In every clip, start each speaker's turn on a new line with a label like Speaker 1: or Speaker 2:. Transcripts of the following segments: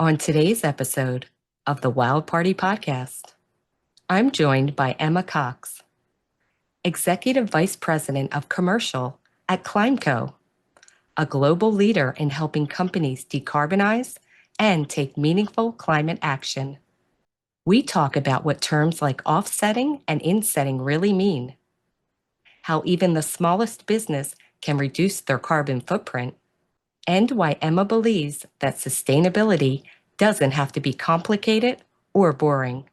Speaker 1: On today's episode of the Wild Party Podcast, I'm joined by Emma Cox, Executive Vice President of Commercial at ClimeCo, a global leader in helping companies decarbonize and take meaningful climate action. We talk about what terms like offsetting and insetting really mean, how even the smallest business can reduce their carbon footprint, and why Emma believes that sustainability doesn't have to be complicated or boring.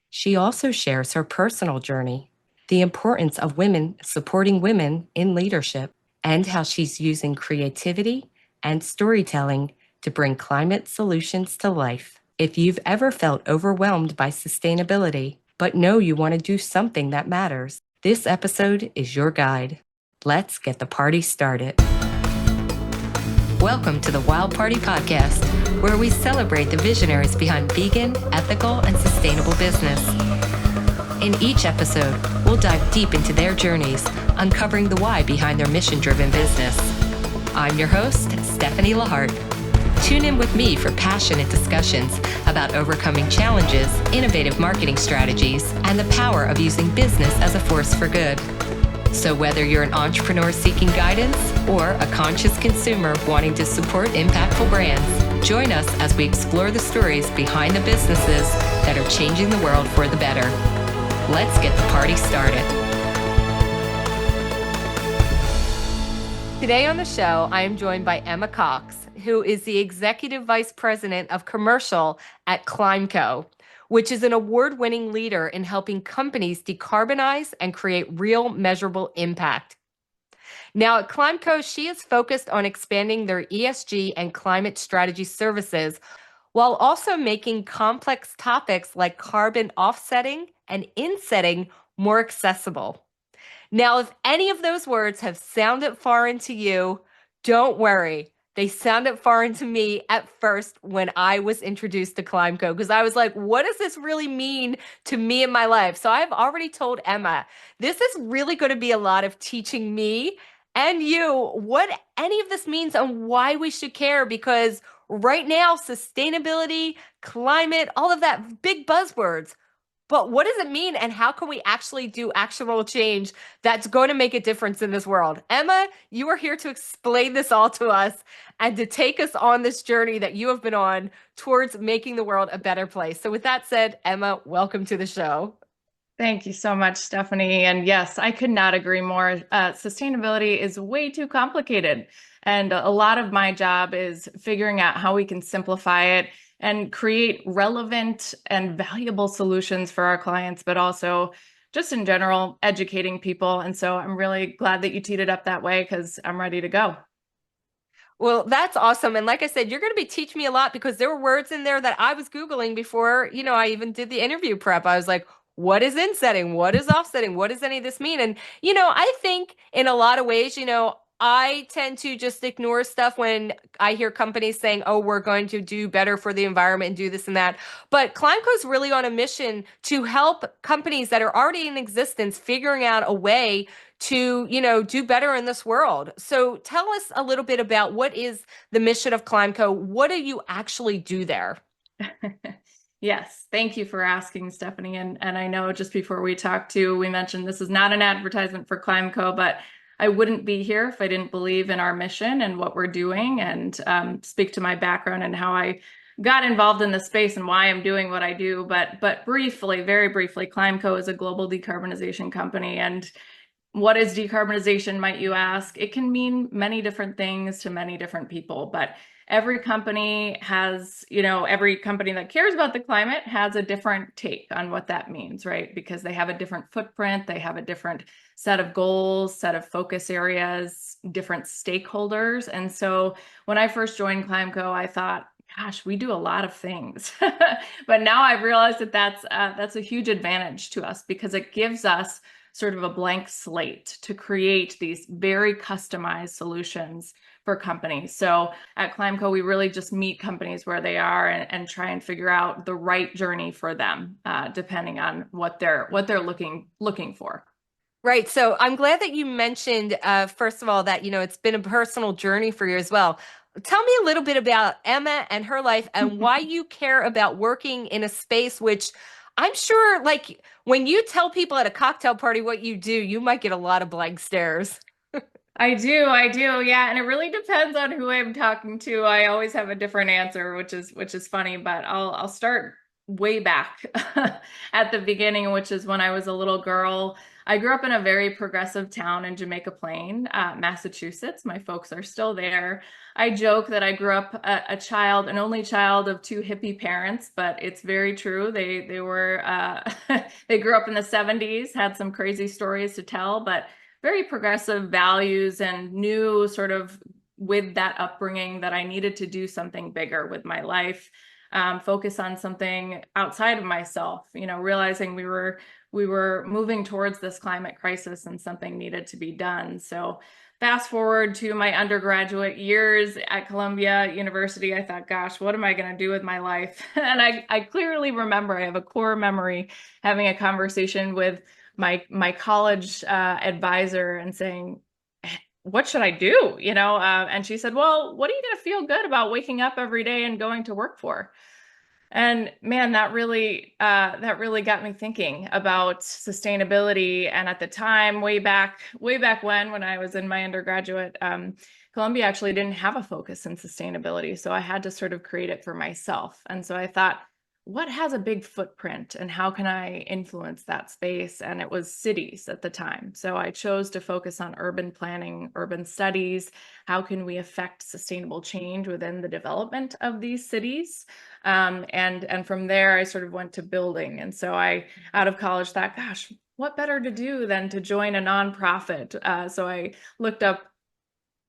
Speaker 1: She also shares her personal journey, the importance of women supporting women in leadership, and how she's using creativity and storytelling to bring climate solutions to life. If you've ever felt overwhelmed by sustainability, but know you want to do something that matters, this episode is your guide. Let's get the party started. Welcome to the Wild Party Podcast, where we celebrate the visionaries behind vegan, ethical, and sustainable business. In each episode, we'll dive deep into their journeys, uncovering the why behind their mission-driven business. I'm your host, Stefanie LaHart. Tune in with me for passionate discussions about overcoming challenges, innovative marketing strategies, and the power of using business as a force for good. So whether you're an entrepreneur seeking guidance or a conscious consumer wanting to support impactful brands, join us as we explore the stories behind the businesses that are changing the world for the better. Let's get the party started. Today on the show, I am joined by Emma Cox, who is the Executive Vice President of Commercial at ClimeCo, which is an award-winning leader in helping companies decarbonize and create real measurable impact. Now at ClimeCo, she is focused on expanding their ESG and climate strategy services while also making complex topics like carbon offsetting and insetting more accessible. Now, if any of those words have sounded foreign to you, don't worry. They sounded foreign to me at first when I was introduced to ClimeCo, because I was like, what does this really mean to me in my life? So I've already told Emma, this is really going to be a lot of teaching me and you what any of this means and why we should care, because right now, sustainability, climate, all of that, big buzzwords. But what does it mean, and how can we actually do actionable change that's going to make a difference in this world? Emma, you are here to explain this all to us and to take us on this journey that you have been on towards making the world a better place. So with that said, Emma, welcome to the show.
Speaker 2: Thank you so much, Stephanie. And yes, I could not agree more. Sustainability is way too complicated. And a lot of my job is figuring out how we can simplify it and create relevant and valuable solutions for our clients, but also just in general, educating people. And so I'm really glad that you teed it up that way, because I'm ready to go.
Speaker 1: Well, that's awesome. And like I said, you're going to be teaching me a lot, because there were words in there that I was Googling before, I even did the interview prep. I was like, what is insetting? What is offsetting? What does any of this mean? And, I think in a lot of ways, I tend to just ignore stuff when I hear companies saying, oh, we're going to do better for the environment and do this and that. But ClimeCo's really on a mission to help companies that are already in existence figuring out a way to, do better in this world. So tell us a little bit about what is the mission of ClimeCo? What do you actually do there?
Speaker 2: Yes, thank you for asking, Stephanie. And I know just before we talked to, we mentioned this is not an advertisement for ClimeCo, but I wouldn't be here if I didn't believe in our mission and what we're doing, and speak to my background and how I got involved in the space and why I'm doing what I do. But briefly, very briefly, ClimeCo is a global decarbonization company. And what is decarbonization, might you ask? It can mean many different things to many different people, but every company has, every company that cares about the climate has a different take on what that means, right? Because they have a different footprint, they have a different set of goals, set of focus areas, different stakeholders. And so when I first joined ClimeCo, I thought, gosh, we do a lot of things. But now I've realized that that's a huge advantage to us, because it gives us sort of a blank slate to create these very customized solutions for companies. So at ClimeCo, we really just meet companies where they are and try and figure out the right journey for them, depending on what they're looking for.
Speaker 1: Right. So I'm glad that you mentioned, first of all, that, it's been a personal journey for you as well. Tell me a little bit about Emma and her life and why you care about working in a space which I'm sure, like, when you tell people at a cocktail party what you do, you might get a lot of blank stares.
Speaker 2: I do, yeah, and it really depends on who I'm talking to. I always have a different answer, which is funny, but I'll start way back at the beginning, which is when I was a little girl. I grew up in a very progressive town in Jamaica Plain, Massachusetts. My folks are still there. I joke that I grew up a child, an only child of two hippie parents, but it's very true. They were they grew up in the 70s, had some crazy stories to tell, but very progressive values, and knew sort of with that upbringing that I needed to do something bigger with my life, focus on something outside of myself, realizing we were moving towards this climate crisis and something needed to be done. So fast forward to my undergraduate years at Columbia University, I thought, gosh, what am I going to do with my life? And I clearly remember, I have a core memory having a conversation with my college advisor and saying, what should I do? And she said, well, what are you going to feel good about waking up every day and going to work for? And man, that really got me thinking about sustainability. And at the time, way back when I was in my undergraduate, Columbia actually didn't have a focus in sustainability. So I had to sort of create it for myself. And so I thought, what has a big footprint and how can I influence that space? And it was cities at the time. So I chose to focus on urban planning, urban studies. How can we affect sustainable change within the development of these cities? And from there, I sort of went to building. And so I, out of college, thought, gosh, what better to do than to join a nonprofit? So I looked up,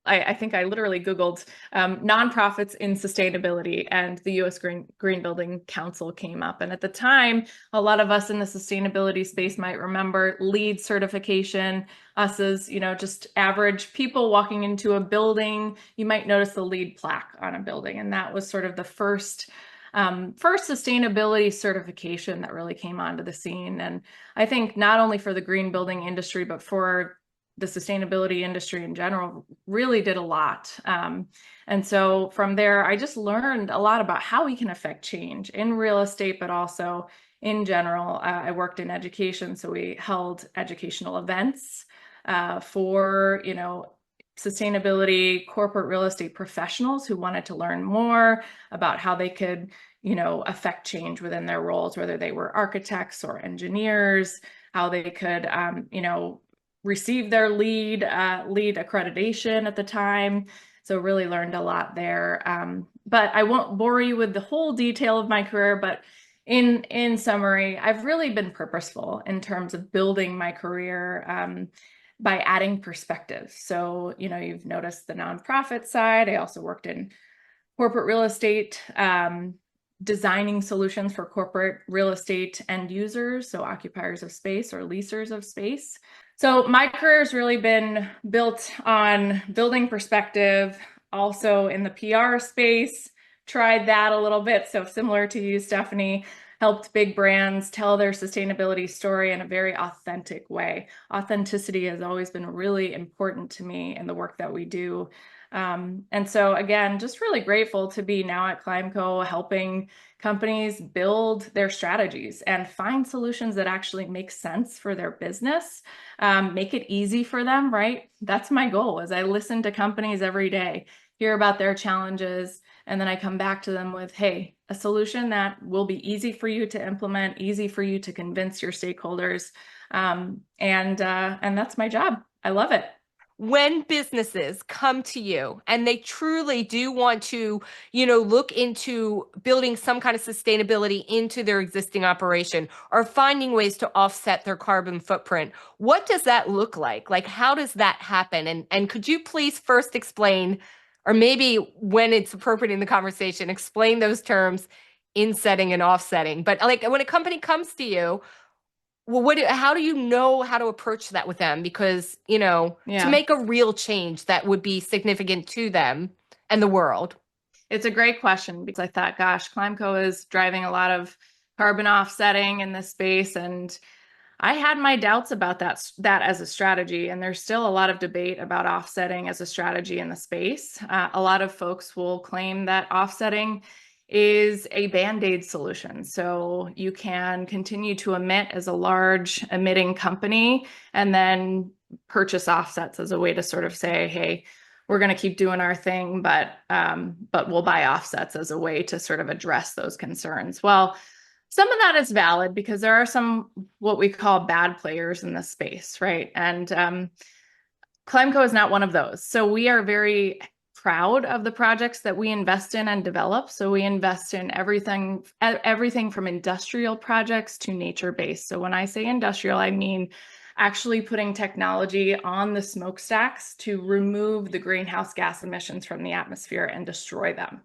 Speaker 2: I think I literally Googled nonprofits in sustainability, and the U.S. Green Building Council came up. And at the time, a lot of us in the sustainability space might remember LEED certification. Us as, just average people walking into a building, you might notice the LEED plaque on a building. And that was sort of the first sustainability certification that really came onto the scene. And I think not only for the green building industry, but for the sustainability industry in general, really did a lot. And so from there, I just learned a lot about how we can affect change in real estate, but also in general. I worked in education, so we held educational events for, sustainability corporate real estate professionals who wanted to learn more about how they could, affect change within their roles, whether they were architects or engineers, how they could, receive their LEED accreditation at the time. So really learned a lot there. But I won't bore you with the whole detail of my career, but in summary, I've really been purposeful in terms of building my career by adding perspective. So, you've noticed the nonprofit side. I also worked in corporate real estate, designing solutions for corporate real estate end users, so occupiers of space or leasers of space. So my career has really been built on building perspective, also in the PR space, tried that a little bit. So similar to you, Stefanie, helped big brands tell their sustainability story in a very authentic way. Authenticity has always been really important to me in the work that we do. And so again, just really grateful to be now at ClimeCo, helping companies build their strategies and find solutions that actually make sense for their business, make it easy for them, right? That's my goal. As I listen to companies every day, hear about their challenges, and then I come back to them with, hey, a solution that will be easy for you to implement, easy for you to convince your stakeholders. And that's my job. I love it.
Speaker 1: When businesses come to you and they truly do want to, look into building some kind of sustainability into their existing operation or finding ways to offset their carbon footprint, what does that look like? Like, how does that happen? And could you please first explain, or maybe when it's appropriate in the conversation, explain those terms, insetting and offsetting. But like when a company comes to you, well, how do you know how to approach that with them? Because, to
Speaker 2: Yeah.
Speaker 1: make a real change that would be significant to them and the world.
Speaker 2: It's a great question, because I thought, gosh, ClimeCo is driving a lot of carbon offsetting in this space. And I had my doubts about that as a strategy, and there's still a lot of debate about offsetting as a strategy in the space. A lot of folks will claim that offsetting is a band-aid solution. So you can continue to emit as a large emitting company and then purchase offsets as a way to sort of say, hey, we're going to keep doing our thing, but we'll buy offsets as a way to sort of address those concerns. Well, some of that is valid because there are some what we call bad players in this space, right? And ClimeCo is not one of those. So we are very proud of the projects that we invest in and develop. So we invest in everything from industrial projects to nature-based. So when I say industrial, I mean actually putting technology on the smokestacks to remove the greenhouse gas emissions from the atmosphere and destroy them.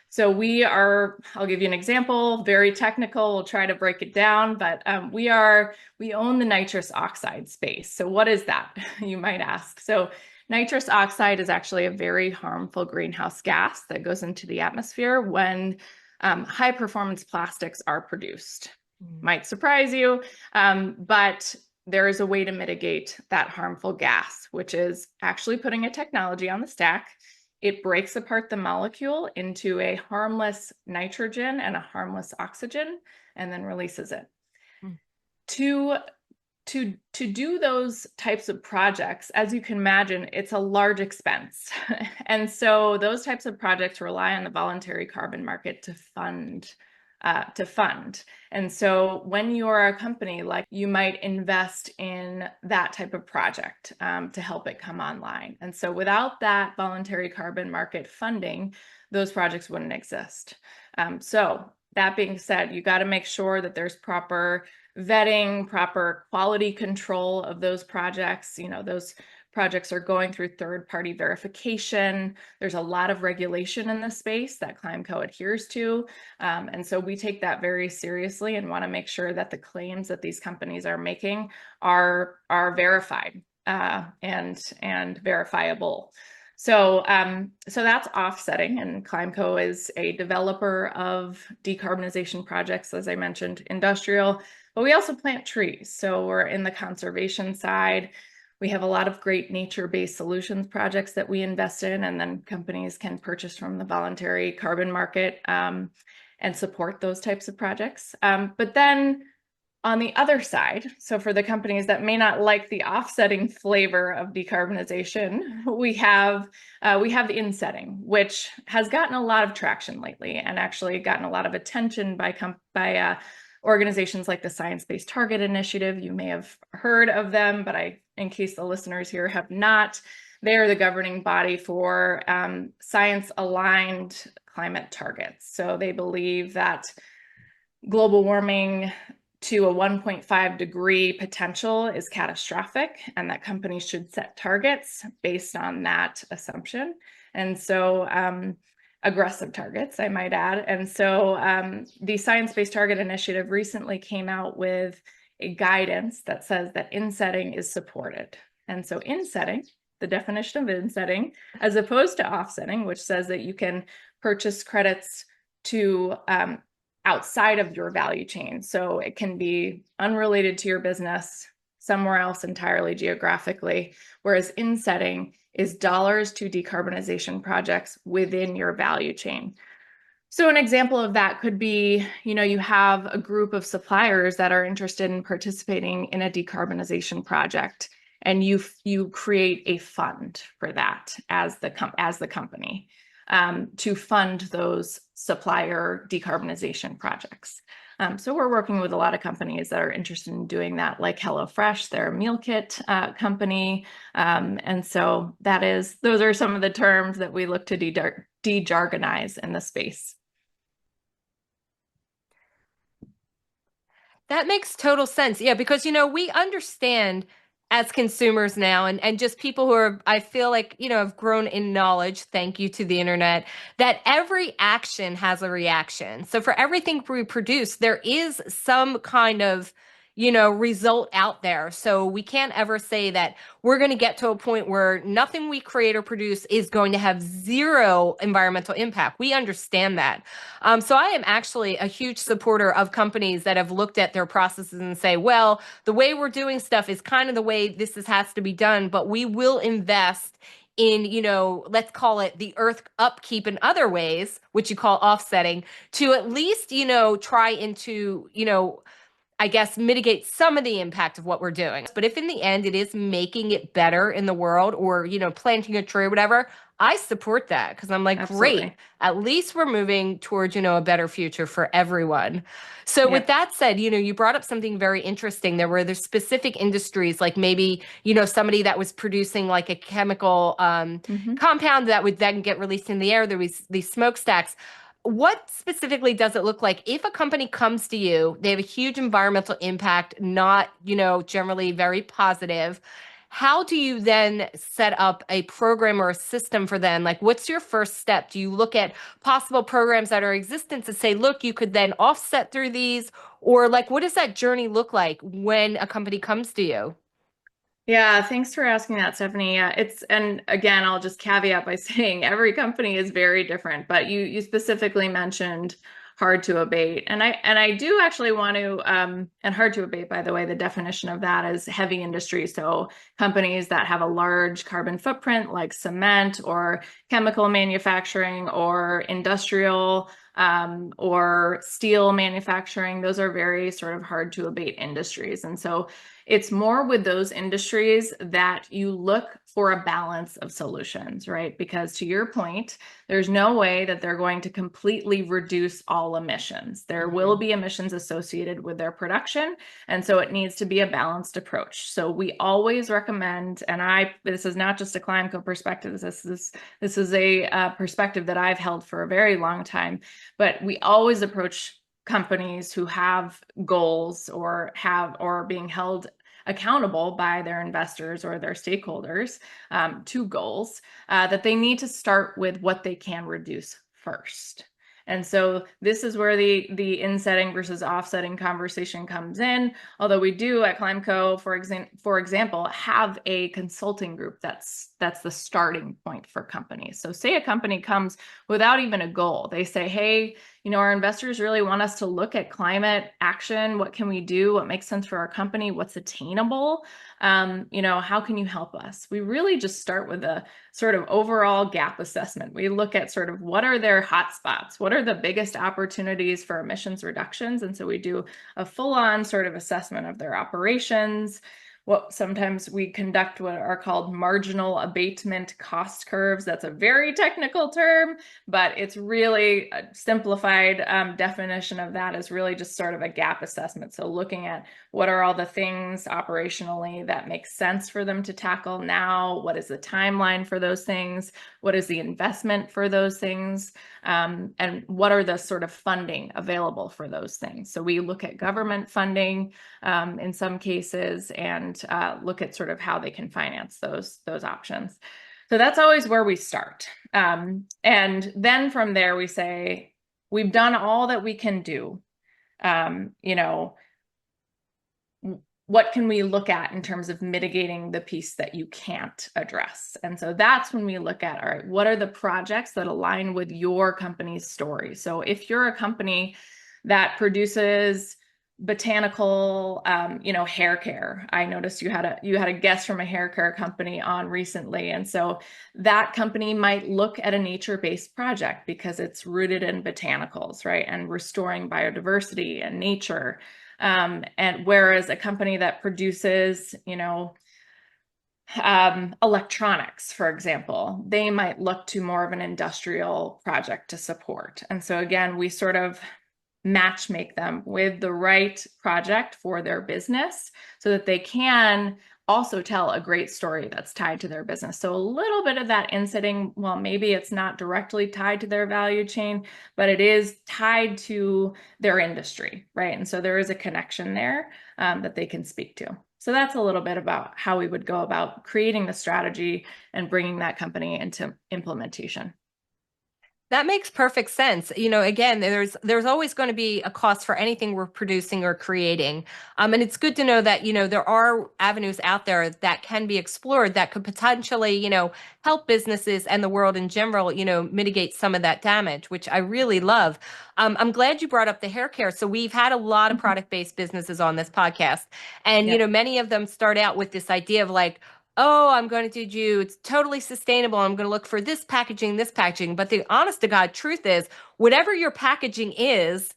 Speaker 2: So I'll give you an example, very technical, we'll try to break it down, but we own the nitrous oxide space. So what is that, you might ask? So nitrous oxide is actually a very harmful greenhouse gas that goes into the atmosphere when high performance plastics are produced. Might surprise you, but there is a way to mitigate that harmful gas, which is actually putting a technology on the stack. It breaks apart the molecule into a harmless nitrogen and a harmless oxygen, and then releases it. To do those types of projects, as you can imagine, it's a large expense. And so those types of projects rely on the voluntary carbon market to fund. And so when you're a company, like, you might invest in that type of project to help it come online. And so without that voluntary carbon market funding, those projects wouldn't exist. So that being said, you got to make sure that there's proper vetting, proper quality control of those projects. You know, those projects are going through third-party verification. There's a lot of regulation in this space that ClimeCo adheres to. And so we take that very seriously and want to make sure that the claims that these companies are making are verified and verifiable. So that's offsetting, and ClimeCo is a developer of decarbonization projects, as I mentioned, industrial, but we also plant trees. So we're in the conservation side. We have a lot of great nature-based solutions projects that we invest in, and then companies can purchase from the voluntary carbon market and support those types of projects. But then on the other side, so for the companies that may not like the offsetting flavor of decarbonization, we have the insetting, which has gotten a lot of traction lately and actually gotten a lot of attention by organizations like the Science Based Targets initiative. You may have heard of them, but in case the listeners here have not, they are the governing body for science-aligned climate targets. So they believe that global warming to a 1.5 degree potential is catastrophic, and that companies should set targets based on that assumption. And so aggressive targets, I might add. And so the Science Based Targets initiative recently came out with a guidance that says that insetting is supported. And so insetting, the definition of insetting, as opposed to offsetting, which says that you can purchase credits to outside of your value chain. So it can be unrelated to your business, somewhere else entirely geographically, whereas insetting is dollars to decarbonization projects within your value chain. So an example of that could be, you have a group of suppliers that are interested in participating in a decarbonization project, and you create a fund for that as the company to fund those supplier decarbonization projects. So we're working with a lot of companies that are interested in doing that, like HelloFresh, they're a meal kit company. And so those are some of the terms that we look to de-jargonize in the space.
Speaker 1: That makes total sense. Yeah, because, we understand as consumers now and just people who are, I feel like, have grown in knowledge, thank you to the internet, that every action has a reaction. So for everything we produce, there is some kind of, result out there. So we can't ever say that we're going to get to a point where nothing we create or produce is going to have zero environmental impact. We understand that. So I am actually a huge supporter of companies that have looked at their processes and say, well, the way we're doing stuff is kind of the way has to be done, but we will invest in, let's call it the earth upkeep in other ways, which you call offsetting, to at least, try into, I guess, mitigate some of the impact of what we're doing. But if in the end it is making it better in the world, or, planting a tree or whatever, I support that, because I'm like, great,
Speaker 2: Absolutely.
Speaker 1: at least we're moving towards, a better future for everyone. So with
Speaker 2: Yep.
Speaker 1: that said, you brought up something very interesting. There's specific industries, like maybe, somebody that was producing like a chemical
Speaker 2: Mhm.
Speaker 1: compound that would then get released in the air. There was these smokestacks. What specifically does it look like if a company comes to you, they have a huge environmental impact, not, generally very positive? How do you then set up a program or a system for them? Like, what's your first step? Do you look at possible programs that are in existence and say, look, you could then offset through these? Or like, what does that journey look like when a company comes to you?
Speaker 2: Yeah, thanks for asking that, Stephanie. Yeah, and again, I'll just caveat by saying every company is very different, but you specifically mentioned hard to abate. And I do actually want to and hard to abate, by the way, the definition of that is heavy industry. So companies that have a large carbon footprint, like cement or chemical manufacturing or industrial or steel manufacturing, those are very sort of hard to abate industries. And so it's more with those industries that you look for a balance of solutions, right? Because to your point, there's no way that they're going to completely reduce all emissions. There will be emissions associated with their production. And so it needs to be a balanced approach. So we always recommend, and this is not just a ClimeCo perspective, this is a perspective that I've held for a very long time, but we always approach companies who have goals or are being held accountable by their investors or their stakeholders to goals, that they need to start with what they can reduce first. And so this is where the insetting versus offsetting conversation comes in. Although we do at ClimeCo, for example, have a consulting group that's the starting point for companies. So say a company comes without even a goal. They say, hey, our investors really want us to look at climate action. What can we do? What makes sense for our company? What's attainable? How can you help us? We really just start with a sort of overall gap assessment. We look at sort of what are their hotspots? What are the biggest opportunities for emissions reductions? And so we do a full-on sort of assessment of their operations. Sometimes we conduct what are called marginal abatement cost curves. That's a very technical term, but it's really a simplified definition of that is really just sort of a gap assessment. So looking at what are all the things operationally that make sense for them to tackle now? What is the timeline for those things? What is the investment for those things? And what are the sort of funding available for those things? So we look at government funding in some cases and look at sort of how they can finance those options. So that's always where we start. And then from there, we say, we've done all that we can do. What can we look at in terms of mitigating the piece that you can't address? And so that's when we look at, all right, what are the projects that align with your company's story? So if you're a company that produces botanical, hair care. I noticed you had a guest from a hair care company on recently. And so that company might look at a nature-based project because it's rooted in botanicals, right? And restoring biodiversity and nature. And whereas a company that produces, electronics, for example, they might look to more of an industrial project to support. And so again, we sort of match make them with the right project for their business so that they can also tell a great story that's tied to their business. So a little bit of that insetting, well, maybe it's not directly tied to their value chain, but it is tied to their industry, right? And so there is a connection there that they can speak to. So that's a little bit about how we would go about creating the strategy and bringing that company into implementation.
Speaker 1: That makes perfect sense. You know, again, there's always going to be a cost for anything we're producing or creating. And it's good to know that, you know, there are avenues out there that can be explored that could potentially, you know, help businesses and the world in general, you know, mitigate some of that damage, which I really love. I'm glad you brought up the hair care. So we've had a lot of
Speaker 2: Mhm.
Speaker 1: product-based businesses on this podcast, and, you
Speaker 2: Yeah,
Speaker 1: know, many of them start out with this idea of like, oh, I'm going to do, it's totally sustainable. I'm going to look for this packaging. But the honest to God truth is, whatever your packaging is,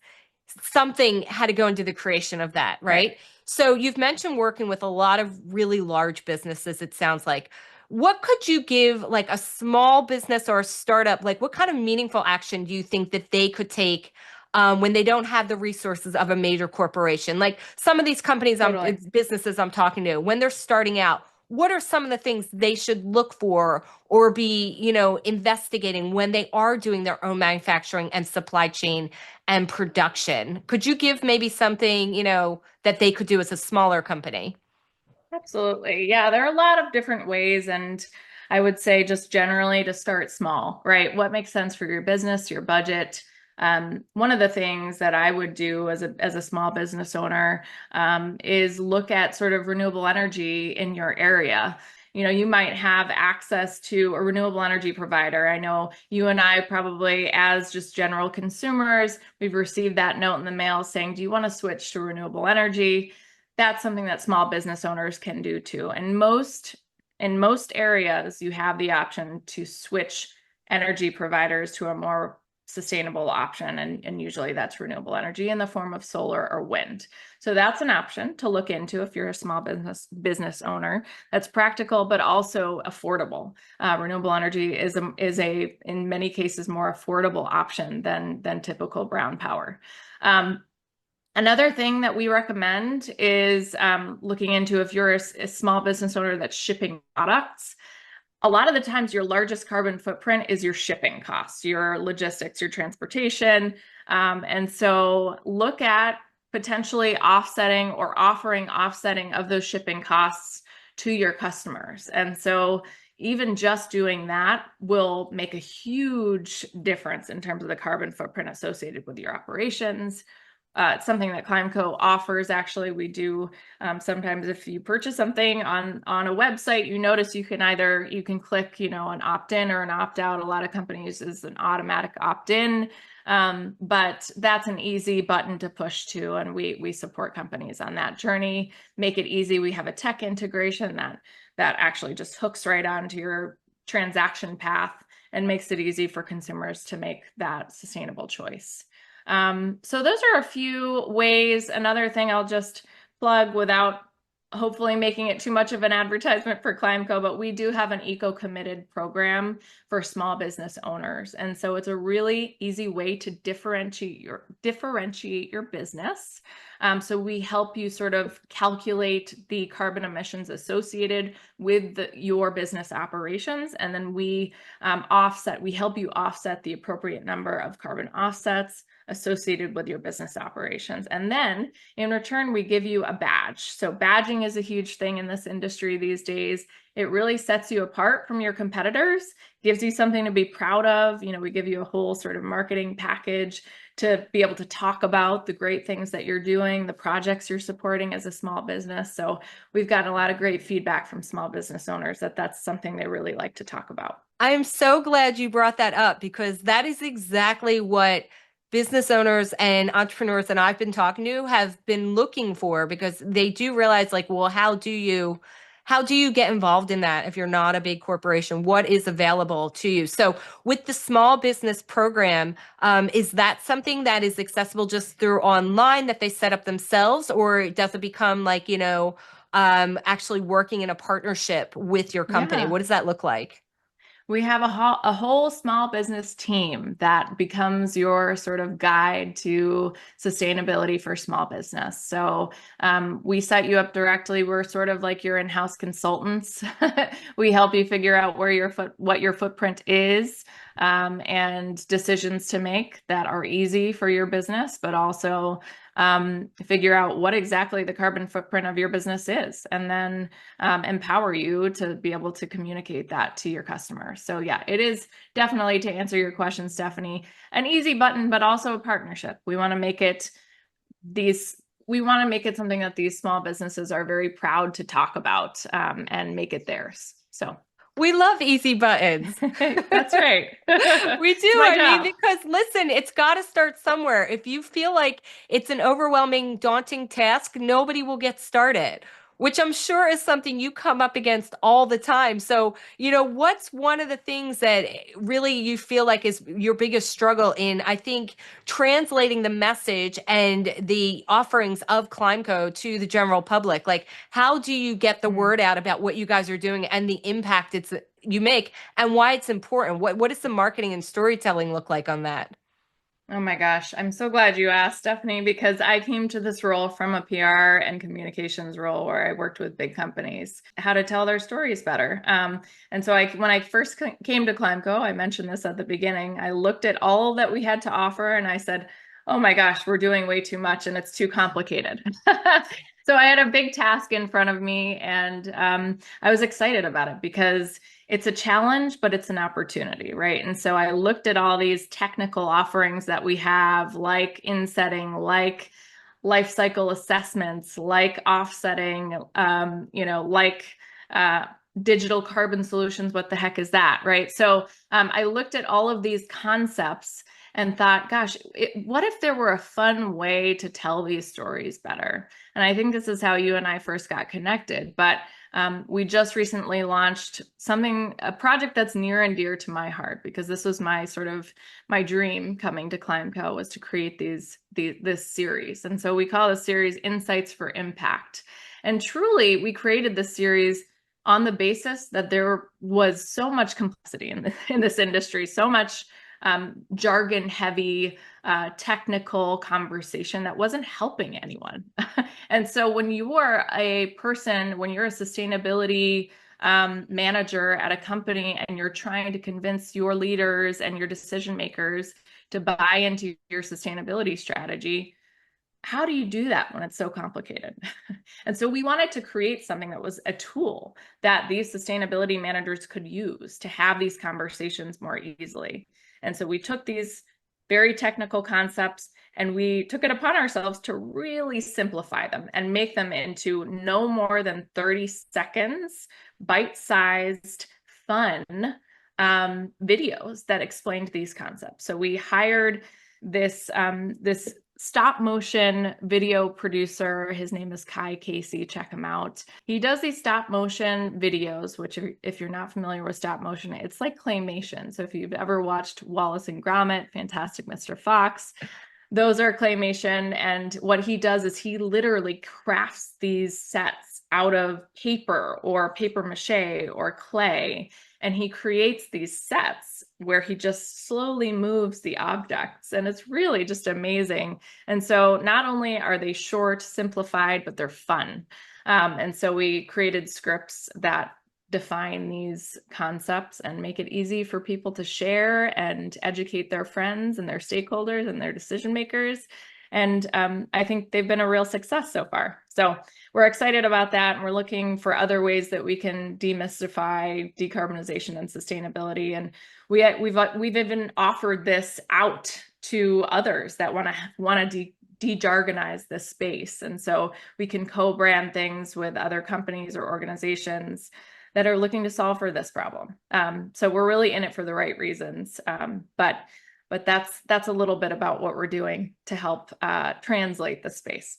Speaker 1: something had to go into the creation of that,
Speaker 2: right.
Speaker 1: right? So you've mentioned working with a lot of really large businesses, it sounds like. What could you give like a small business or a startup? Like, what kind of meaningful action do you think that they could take when they don't have the resources of a major corporation? Like some of these companies,
Speaker 2: Totally.
Speaker 1: businesses I'm talking to, when they're starting out, what are some of the things they should look for or be, you know, investigating when they are doing their own manufacturing and supply chain and production? Could you give maybe something, you know, that they could do as a smaller company?
Speaker 2: Absolutely. Yeah, there are a lot of different ways. And I would say just generally to start small, right? What makes sense for your business, your budget? One of the things that I would do as a small business owner is look at sort of renewable energy in your area. You know, you might have access to a renewable energy provider. I know you and I probably, as just general consumers, we've received that note in the mail saying, do you want to switch to renewable energy? That's something that small business owners can do too. And in most areas, you have the option to switch energy providers to a more sustainable option. And usually that's renewable energy in the form of solar or wind. So that's an option to look into if you're a small business owner. That's practical, but also affordable. Renewable energy is a in many cases more affordable option than typical brown power. Another thing that we recommend is looking into if you're a small business owner that's shipping products. A lot of the times, your largest carbon footprint is your shipping costs, your logistics, your transportation. And so look at potentially offsetting or offering offsetting of those shipping costs to your customers. And so even just doing that will make a huge difference in terms of the carbon footprint associated with your operations. It's something that ClimeCo offers. Actually, we do sometimes if you purchase something on a website, you notice you can click, you know, an opt-in or an opt-out. A lot of companies is an automatic opt-in, but that's an easy button to push to, and we support companies on that journey. Make it easy. We have a tech integration that actually just hooks right onto your transaction path and makes it easy for consumers to make that sustainable choice. So those are a few ways. Another thing I'll just plug without hopefully making it too much of an advertisement for ClimeCo, but we do have an eco-committed program for small business owners. And so it's a really easy way to differentiate your business. So we help you sort of calculate the carbon emissions associated with your business operations. And then we help you offset the appropriate number of carbon offsets associated with your business operations. And then in return, we give you a badge. So badging is a huge thing in this industry these days. It really sets you apart from your competitors, gives you something to be proud of. You know, we give you a whole sort of marketing package to be able to talk about the great things that you're doing, the projects you're supporting as a small business. So we've gotten a lot of great feedback from small business owners that that's something they really like to talk about.
Speaker 1: I'm so glad you brought that up because that is exactly what business owners and entrepreneurs that I've been talking to have been looking for because they do realize like, well, how do you get involved in that if you're not a big corporation? What is available to you? So with the small business program, is that something that is accessible just through online that they set up themselves, or does it become like, you know, actually working in a partnership with your company?
Speaker 2: Yeah.
Speaker 1: What does that look like?
Speaker 2: We have a whole small business team that becomes your sort of guide to sustainability for small business. So we set you up directly. We're sort of like your in-house consultants. We help you figure out what your footprint is. and decisions to make that are easy for your business, but also figure out what exactly the carbon footprint of your business is, and then empower you to be able to communicate that to your customers. So yeah, it is definitely, to answer your question, Stefanie, an easy button, but also a partnership. We want to make it something that these small businesses are very proud to talk about, and make it theirs. So
Speaker 1: We love easy buttons.
Speaker 2: that's right.
Speaker 1: We do.
Speaker 2: It's my
Speaker 1: I mean,
Speaker 2: job.
Speaker 1: because listen, it's got to start somewhere. If you feel like it's an overwhelming, daunting task, nobody will get started, which I'm sure is something you come up against all the time. So, what's one of the things that really you feel like is your biggest struggle in, I think, translating the message and the offerings of ClimeCo to the general public? Like, how do you get the word out about what you guys are doing and the impact you make and why it's important? What does the marketing and storytelling look like on that?
Speaker 2: Oh my gosh, I'm so glad you asked, Stefanie, because I came to this role from a PR and communications role where I worked with big companies, how to tell their stories better. And so when I first came to ClimeCo, I mentioned this at the beginning, I looked at all that we had to offer and I said, oh my gosh, we're doing way too much and it's too complicated. So I had a big task in front of me, and I was excited about it because it's a challenge, but it's an opportunity, right? And so I looked at all these technical offerings that we have, like insetting, like life cycle assessments, like offsetting, like digital carbon solutions. What the heck is that, right? So I looked at all of these concepts and thought, gosh, what if there were a fun way to tell these stories better? And I think this is how you and I first got connected. But we just recently launched a project that's near and dear to my heart, because this was my dream coming to ClimeCo, was to create this series. And so we call this series Insights for Impact. And truly, we created this series on the basis that there was so much complexity in this industry, so much jargon heavy, technical conversation that wasn't helping anyone. And so when you're a sustainability manager at a company and you're trying to convince your leaders and your decision makers to buy into your sustainability strategy, how do you do that when it's so complicated? And so we wanted to create something that was a tool that these sustainability managers could use to have these conversations more easily. And so we took these very technical concepts and we took it upon ourselves to really simplify them and make them into no more than 30 seconds, bite-sized, fun videos that explained these concepts. So we hired this stop motion video producer. His name is Kai Casey. Check him out. He does these stop motion videos, which if you're not familiar with stop motion, it's like claymation. So if you've ever watched Wallace and Gromit, Fantastic Mr. Fox, those are claymation. And what he does is he literally crafts these sets out of paper or paper mache or clay. And he creates these sets where he just slowly moves the objects. And it's really just amazing. And so not only are they short, simplified, but they're fun. And so we created scripts that define these concepts and make it easy for people to share and educate their friends and their stakeholders and their decision makers. And I think they've been a real success so far. So we're excited about that. And we're looking for other ways that we can demystify decarbonization and sustainability. And we've even offered this out to others that want to de-jargonize this space. And so we can co-brand things with other companies or organizations that are looking to solve for this problem. So we're really in it for the right reasons. But that's a little bit about what we're doing to help translate the space.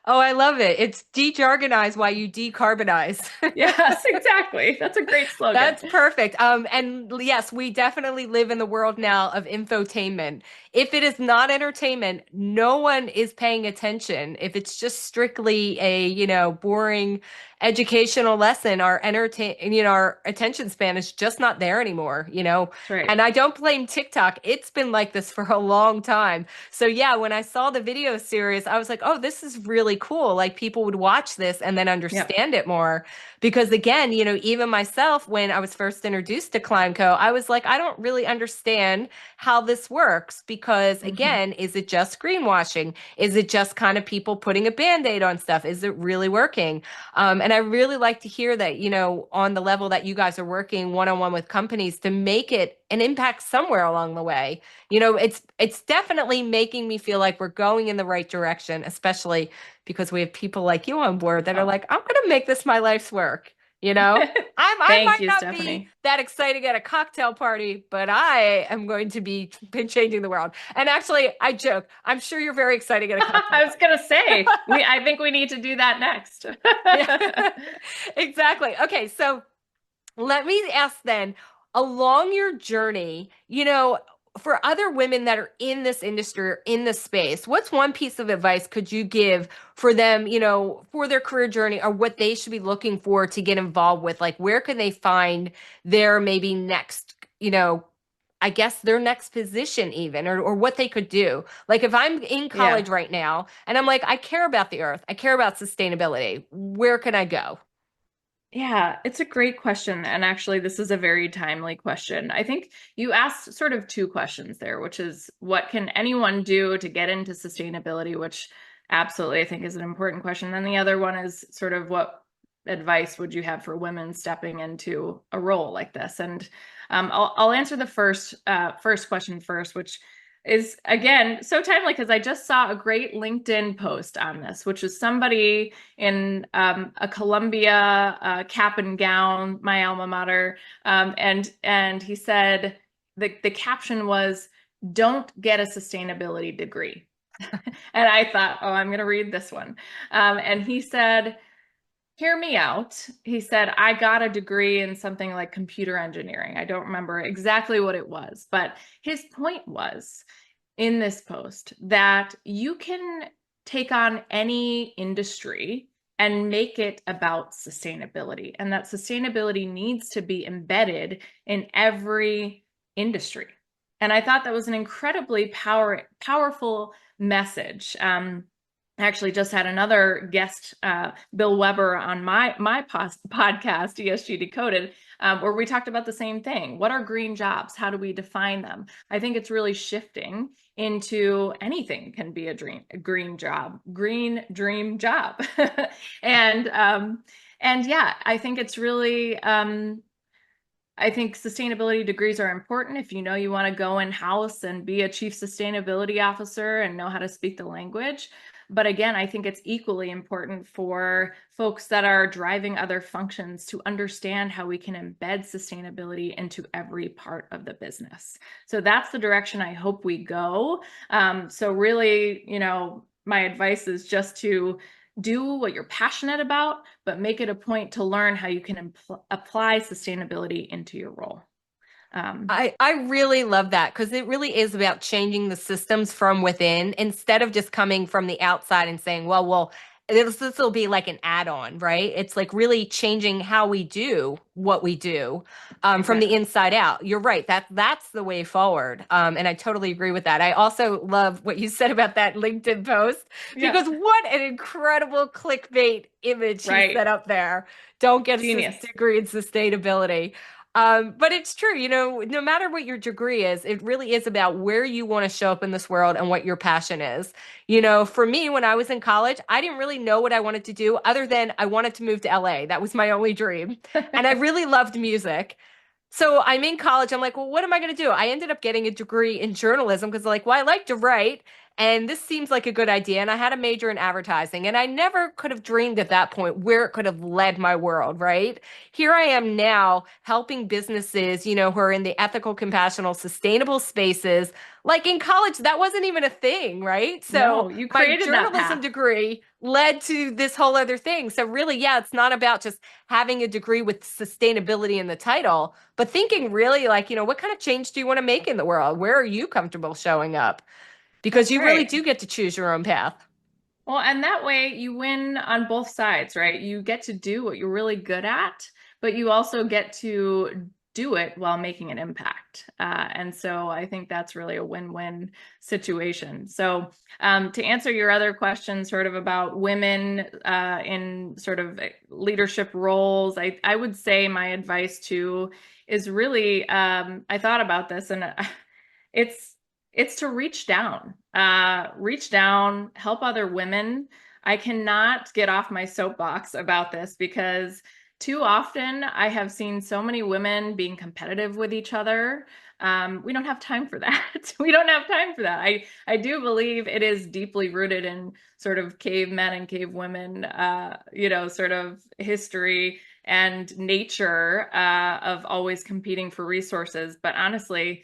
Speaker 1: Oh, I love it. It's de-jargonize while you decarbonize.
Speaker 2: Yes, exactly. That's a great slogan.
Speaker 1: That's perfect. And yes, we definitely live in the world now of infotainment. If it is not entertainment, no one is paying attention. If it's just strictly a, boring educational lesson, our our attention span is just not there anymore,
Speaker 2: That's right.
Speaker 1: And I don't blame TikTok. It's been like this for a long time. So yeah, when I saw the video series, I was like, oh, this is really cool. Like people would watch this and then
Speaker 2: Yep.
Speaker 1: understand it more. Because again, even myself, when I was first introduced to ClimeCo, I was like, I don't really understand how this works because
Speaker 2: Hmm.
Speaker 1: again, is it just greenwashing? Is it just kind of people putting a band-aid on stuff? Is it really working? And I really like to hear that, on the level that you guys are working one-on-one with companies to make it an impact somewhere along the way. It's definitely making me feel like we're going in the right direction, especially because we have people like you on board that are
Speaker 2: Oh.
Speaker 1: like, I'm gonna make this my life's work, you know? I
Speaker 2: Thank
Speaker 1: might
Speaker 2: you,
Speaker 1: not be
Speaker 2: Stephanie.
Speaker 1: that exciting at a cocktail party, but I am going to be changing the world. And actually, I joke. I'm sure you're very exciting at a cocktail
Speaker 2: I was
Speaker 1: party.
Speaker 2: gonna say, I think we need to do that next.
Speaker 1: Yeah, exactly. Okay, so let me ask then, along your journey, for other women that are in this industry or in this space, what's one piece of advice could you give for them, for their career journey or what they should be looking for to get involved with? Like, where can they find their maybe next, I guess their next position even, or what they could do. Like if I'm in college
Speaker 2: Yeah.
Speaker 1: right now and I'm like, I care about the earth, I care about sustainability, where can I go?
Speaker 2: Yeah, it's a great question. And actually, this is a very timely question. I think you asked sort of two questions there, which is what can anyone do to get into sustainability, which absolutely I think is an important question. And the other one is sort of what advice would you have for women stepping into a role like this? And I'll answer the first question first, which is again so timely because I just saw a great LinkedIn post on this, which is somebody in a Columbia cap and gown, my alma mater, and he said the caption was, "Don't get a sustainability degree." And I thought, oh, I'm going to read this one. And he said, hear me out. He said, I got a degree in something like computer engineering. I don't remember exactly what it was, but his point was in this post that you can take on any industry and make it about sustainability, and that sustainability needs to be embedded in every industry. And I thought that was an incredibly powerful message. I actually just had another guest, Bill Weber, on my podcast, ESG Decoded, where we talked about the same thing. What are green jobs? How do we define them? I think it's really shifting into anything can be a green job, green dream job, and yeah, I think it's really. I think sustainability degrees are important if you know you want to go in house and be a chief sustainability officer and know how to speak the language. But again, I think it's equally important for folks that are driving other functions to understand how we can embed sustainability into every part of the business. So that's the direction I hope we go. So really, my advice is just to do what you're passionate about, but make it a point to learn how you can apply sustainability into your role.
Speaker 1: I really love that because it really is about changing the systems from within instead of just coming from the outside and saying, well, this will be like an add-on, right? It's like really changing how we do what we do from the
Speaker 2: Exactly.
Speaker 1: inside out. You're right. That's the way forward. And I totally agree with that. I also love what you said about that LinkedIn post
Speaker 2: Yeah.
Speaker 1: because what an incredible clickbait image he set
Speaker 2: Right.
Speaker 1: up there. Don't get a
Speaker 2: Genius.
Speaker 1: degree in sustainability. But it's true, no matter what your degree is, it really is about where you want to show up in this world and what your passion is. For me, when I was in college, I didn't really know what I wanted to do other than I wanted to move to LA. That was my only dream. And I really loved music. So I'm in college. I'm like, well, what am I going to do? I ended up getting a degree in journalism because, like, well, I like to write, and this seems like a good idea. And I had a major in advertising, and I never could have dreamed at that point where it could have led my world, right? Here I am now helping businesses, who are in the ethical, compassionate, sustainable spaces. Like in college, that wasn't even a thing, right? So
Speaker 2: No, you
Speaker 1: my
Speaker 2: created that
Speaker 1: journalism
Speaker 2: path.
Speaker 1: degree led to this whole other thing. So really, yeah, it's not about just having a degree with sustainability in the title, but thinking really like, what kind of change do you want to make in the world? Where are you comfortable showing up? Because
Speaker 2: That's
Speaker 1: you really
Speaker 2: right.
Speaker 1: do get to choose your own path.
Speaker 2: Well, and that way you win on both sides, right? You get to do what you're really good at, but you also get to do it while making an impact. And so I think that's really a win-win situation. So to answer your other question, sort of about women in sort of leadership roles, I would say my advice to is really, I thought about this, and it's to reach down, help other women. I cannot get off my soapbox about this because too often I have seen so many women being competitive with each other. We don't have time for that. We don't have time for that. I do believe it is deeply rooted in sort of cavemen and cavewomen, sort of history and nature of always competing for resources. But honestly,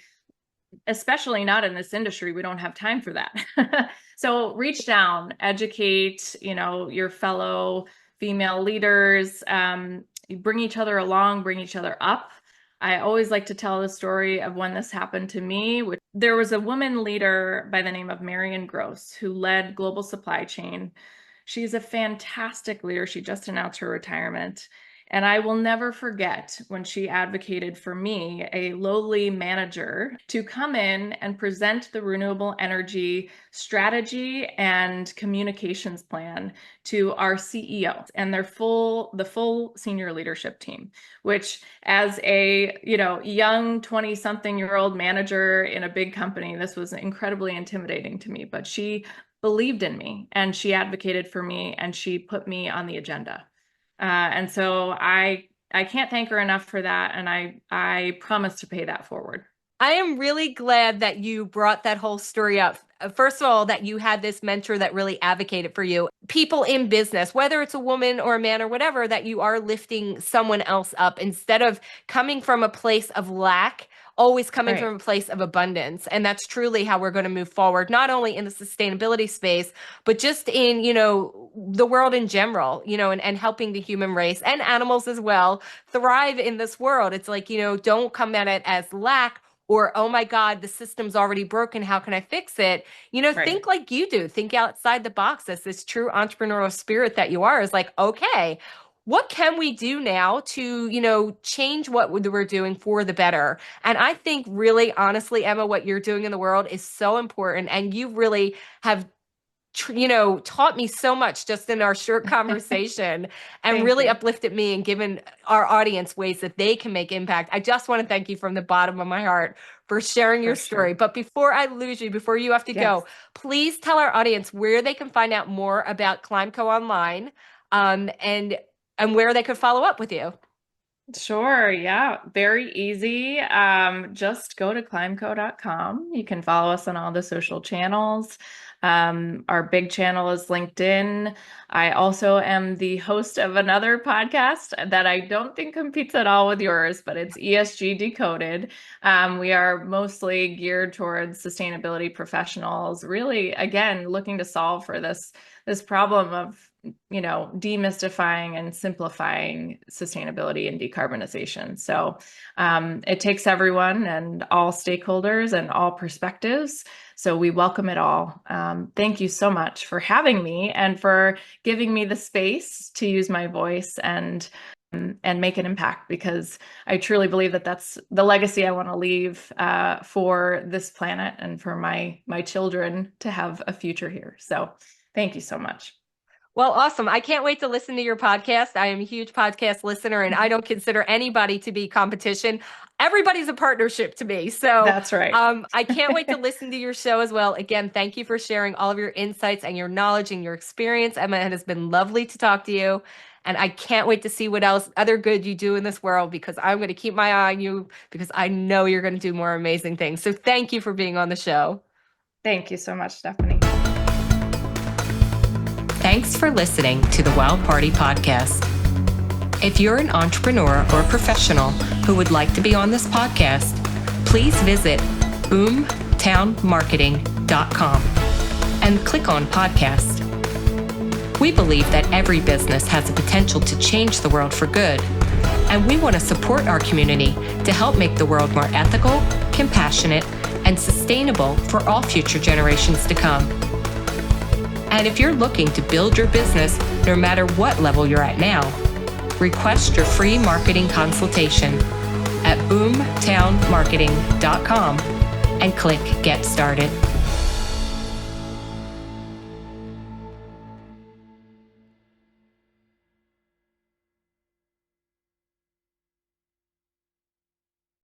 Speaker 2: especially not in this industry, we don't have time for that. So reach down, educate, your fellow female leaders, bring each other along, bring each other up. I always like to tell the story of when this happened to me. There was a woman leader by the name of Marion Gross who led global supply chain. She's a fantastic leader. She just announced her retirement. And I will never forget when she advocated for me, a lowly manager, to come in and present the renewable energy strategy and communications plan to our CEO and the full senior leadership team, which as a, young 20-something-year-old manager in a big company, this was incredibly intimidating to me. But she believed in me and she advocated for me and she put me on the agenda. And so I can't thank her enough for that. And I promise to pay that forward.
Speaker 1: I am really glad that you brought that whole story up. First of all, that you had this mentor that really advocated for you. People in business, whether it's a woman or a man or whatever, that you are lifting someone else up instead of coming from a place of lack, always coming from a place of abundance. And that's truly how we're going to move forward, not only in the sustainability space, but just in, the world in general, and helping the human race and animals as well thrive in this world. It's like, don't come at it as lack, or, oh my God, the system's already broken. How can I fix it? Think like you do. Think outside the box as this true entrepreneurial spirit that you are is like, okay, what can we do now to, change what we're doing for the better? And I think really, honestly, Emma, what you're doing in the world is so important. And you really have taught me so much just in our short conversation and really uplifted me and given our audience ways that they can make impact. I just want to thank you from the bottom of my heart for sharing your story. Sure. But before I lose you, before you have to go, please tell our audience where they can find out more about ClimeCo online, and where they could follow up with you.
Speaker 2: Sure. Yeah. Very easy. Just go to climeco.com. You can follow us on all the social channels. Our big channel is LinkedIn. I also am the host of another podcast that I don't think competes at all with yours, but it's ESG Decoded. We are mostly geared towards sustainability professionals, really, again, looking to solve for this problem of demystifying and simplifying sustainability and decarbonization. So it takes everyone and all stakeholders and all perspectives. So we welcome it all. Thank you so much for having me and for giving me the space to use my voice and make an impact, because I truly believe that that's the legacy I want to leave for this planet and for my children to have a future here. So thank you so much.
Speaker 1: Well, awesome. I can't wait to listen to your podcast. I am a huge podcast listener, and I don't consider anybody to be competition. Everybody's a partnership to me. So
Speaker 2: that's right.
Speaker 1: I can't wait to listen to your show as well. Again, thank you for sharing all of your insights and your knowledge and your experience. Emma, it has been lovely to talk to you. And I can't wait to see what else other good you do in this world, because I'm going to keep my eye on you, because I know you're going to do more amazing things. So thank you for being on the show.
Speaker 2: Thank you so much, Stefanie.
Speaker 1: Thanks for listening to the Wow Party Podcast. If you're an entrepreneur or professional who would like to be on this podcast, please visit boomtownmarketing.com and click on podcast. We believe that every business has the potential to change the world for good, and we want to support our community to help make the world more ethical, compassionate, and sustainable for all future generations to come. And if you're looking to build your business, no matter what level you're at now, request your free marketing consultation at boomtownmarketing.com and click Get Started.